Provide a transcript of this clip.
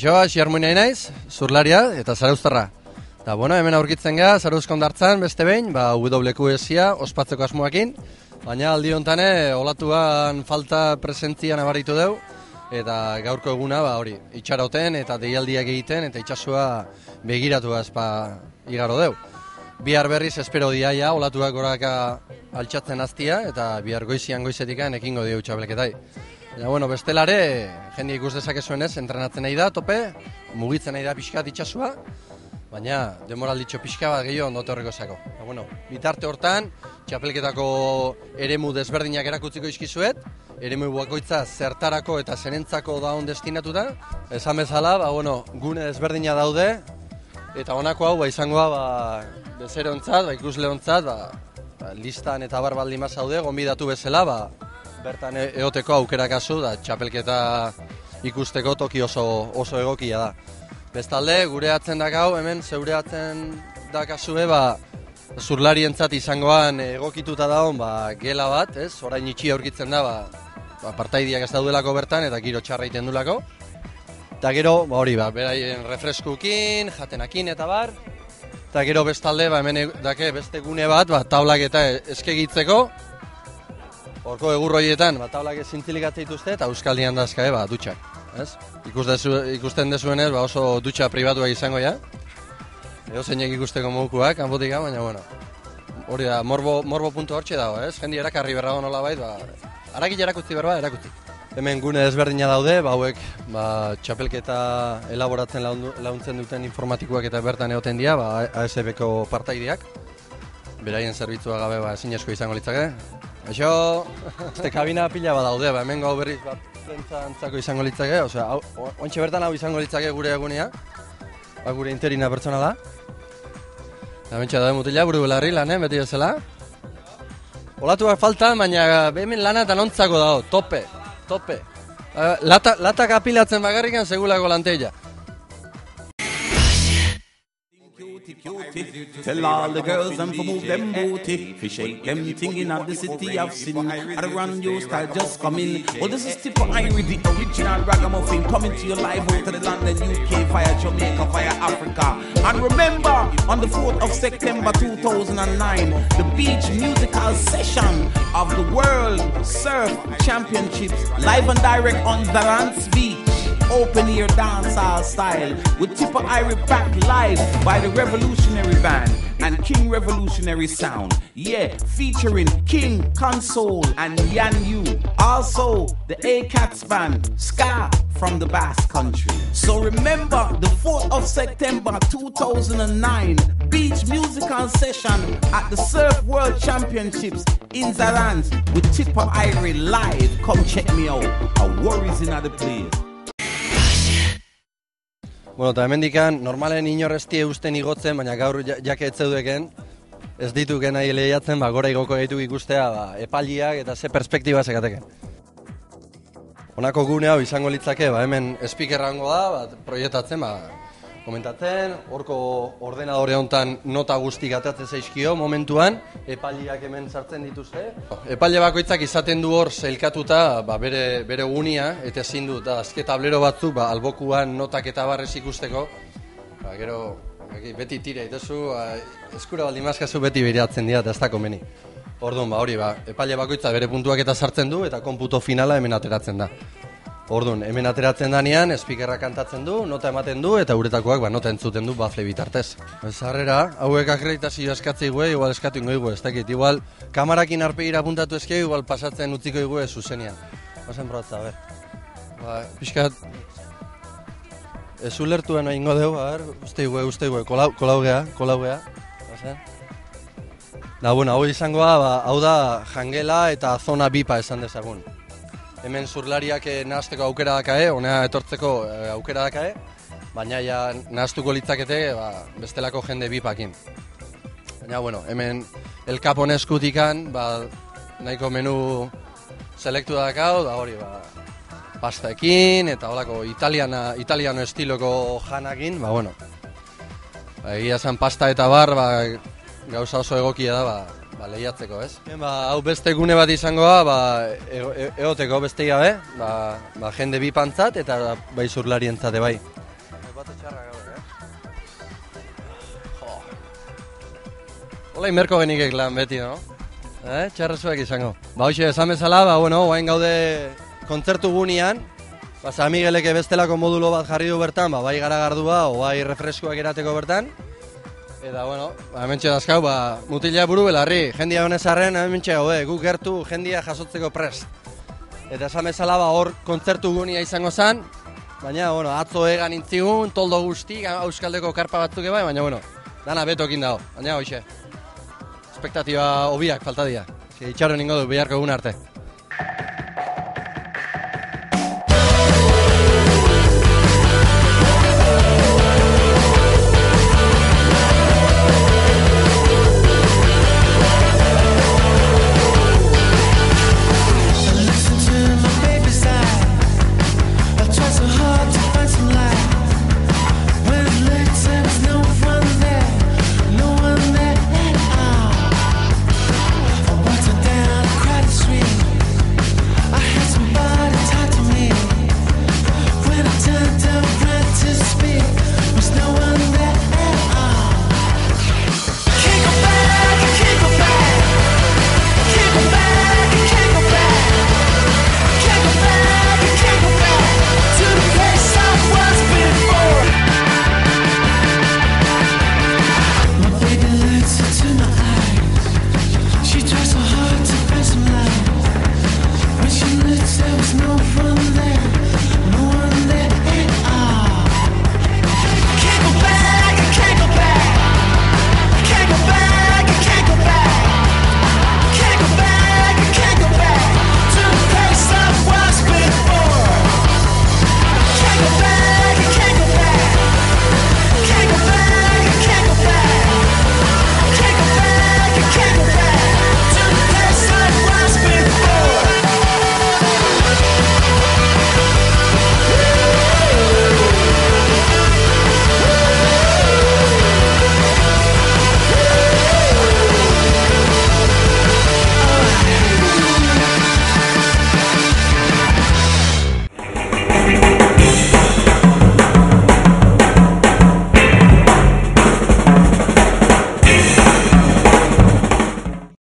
Kaixo, Asier Muinai naiz, zurlaria eta zarauztarra. Eta bueno, hemen aurkitzen ga, Zarauzko hondartzan beste behin, WQS-a ospatzeko asmoakin, baina aldi hontan olatuan falta presentzian nabaritu deu, eta gaurko eguna hori, itxaroten eta deialdiak egiten eta itxasua begiratu igaro deu. Bihar berriz espero diaia, olatuak goraka altxatzen hastia eta bihar goizetikan ekingo dio txapelketai. Ja, bueno, bestelare, jende ikus dezakezuenez, entrenatzen nahi da, tope, mugitzen nahi da pixkat itxasua, baina demoralditxo pixka bat gehiago ondo horreko zako. Bueno, bitarte hortan, txapelketako eremu desberdinak erakutziko izkizuet, eremu bakoitza zertarako eta zenentzako daun destinatuta. Esan bezala, gune desberdina daude, eta honako hau izangoa bezerontzat, ikusleontzat, listan eta barbaldin mazaude, gonbidatu bezala, bertan eoteko aukera kasu, da txapelketa ikusteko toki oso egokia da. Bestalde, gure atzen dakau, hemen zeure atzen dakazue, zurlarientzat izangoan egokituta daun gela bat, ez? Orain itxi aurkitzen da, partaidiak ez daudelako bertan eta giro txarra iten dulako. Eta gero, beraien refreskukin, jatenakin eta bar. Eta gero bestalde, hemen dake beste gune bat, tablak eta eskegitzeko. Horko egurroietan, tablak zintzilik atzeituzte eta euskaldian dazkae, dutxak. Ikusten dezuenez, oso dutxa pribatuak izango ja. Ego zeinek ikusteko mogukuak, kanpotika, baina, hori da, morbo puntu hortxe dago, ez? Jendi erakarri berrago nola bait, harakit erakutzi berba, erakutzi. Hemen gune desberdina daude, hauek txapelketa elaboratzen launtzen duten informatikoak eta bertan egoten dira, ASB-ko partaideak. Beraien zerbitzua gabe ezin asko izango litzake. Aixo, este kabina pila bat daude, hemen gau berriz prentza antzako izango litzake, ontxe bertan hau izango litzake gure egunea, gure interina pertsona da. Eta bentsa da mutila, buru belarri lan, beti bezala. Olatuak faltan, baina hemen lana eta nontzako dago, tope. Latak apilatzen bakarrikan segulako lanteia. Tell all the girls them to move them booty, fi shake them thing in the city of sin. I run you style just come in. Well, this is Tipo Irie, the original ragamuffin, coming to your live out to the London, UK, via Jamaica, via Africa. And remember, on the 4th of September 2009, the beach musical session of the World Surf Championships, live and direct on Zarans Beach. Open ear dancehall style with Tipo Irie back live by the Revolutionary Band and King Revolutionary Sound. Yeah, featuring King Console and Yan Yu. Also, the A-Cats Band, Ska from the Basque Country. So remember, the 4th of September 2009, beach musical session at the Surf World Championships in Zarans with Tipo Irie live. Come check me out. A worries in the place. Eta hemendikan, normalen inorrezti eusten igotzen, baina gaur jake etzeudeken, ez dituken nahi lehiatzen, gora igoko gaitu ikustea epaliak eta ze perspektiba zekateken. Honako gune hau izango litzake, hemen speakerra hongo da, proiektatzen, komentatzen, horko ordenadore hontan nota guztik atatzen zaizkio momentuan, epaliak hemen sartzen dituzte. Epaile bakoitzak izaten du hor zeilkatuta bere gunia, eta ezin du, azke tablero batzuk albokuan notak eta barrez ikusteko. Gero, beti tira itezu, eskura baldin mazkazu beti behiratzen dira, eta ez da komeni. Orduan, epaile bakoitza bere puntuak eta sartzen du, eta konputo finala hemen ateratzen da. Orduan, hemen ateratzen danean, speakerra kantatzen du, nota ematen du, eta uretakoak nota entzuten du bafle bitartez. Zarrera, hauek akreditazio eskatzei gue, igual eskatu ingo igue, ez dakit. Igual, kamarakin arpegira apuntatu ezkei, igual pasatzen utziko igue zuzenian. Bazen probatza, pixkat, ez ulertuen ingo deu, uste igue, kolaugea. Hau izangoa, hau da jangela eta zona bipa esan dezagun. Hemen zurlariak nahazteko aukera dakae, honea etortzeko aukera dakae, baina nahaztuko litzakete bestelako jende bipakin. Baina, hemen elkapon eskutikan, nahiko menu selektu dakau, hori, pastaekin, eta holako italiano estiloko janakin, egia zen pasta eta bar, gauza oso egokia da, lehiatzeko, ez? Hau beste gune bat izangoa, egoteko beste gabe, jende bipantzat eta bai zurlarientzate bai. Hola inmerko genikek lan beti, no? Txarrezuek izango. Ba, hoxe, esan bezala, ba, bueno, guain gaude kontzertu gunean, ba, San Migueleke bestelako modulo bat jarri du bertan, ba, bai garagardua, o bai refreskoak erateko bertan. Eta, bueno, hementxe dazkau, ba, mutila buru belarri, jendia honezarren, hementxe gaude, guk gertu jendia jasotzeko prest. Eta esan bezala, ba, hor kontzertu gunia izango zen, baina, bueno, atzo egan intzigun, toldo guzti, euskaldeko karpa batzuk bai, baina, bueno, dana betokin dago, baina, hoxe. Espektatiba hobiak falta dira. Itxaron ingo du, biharko egun arte.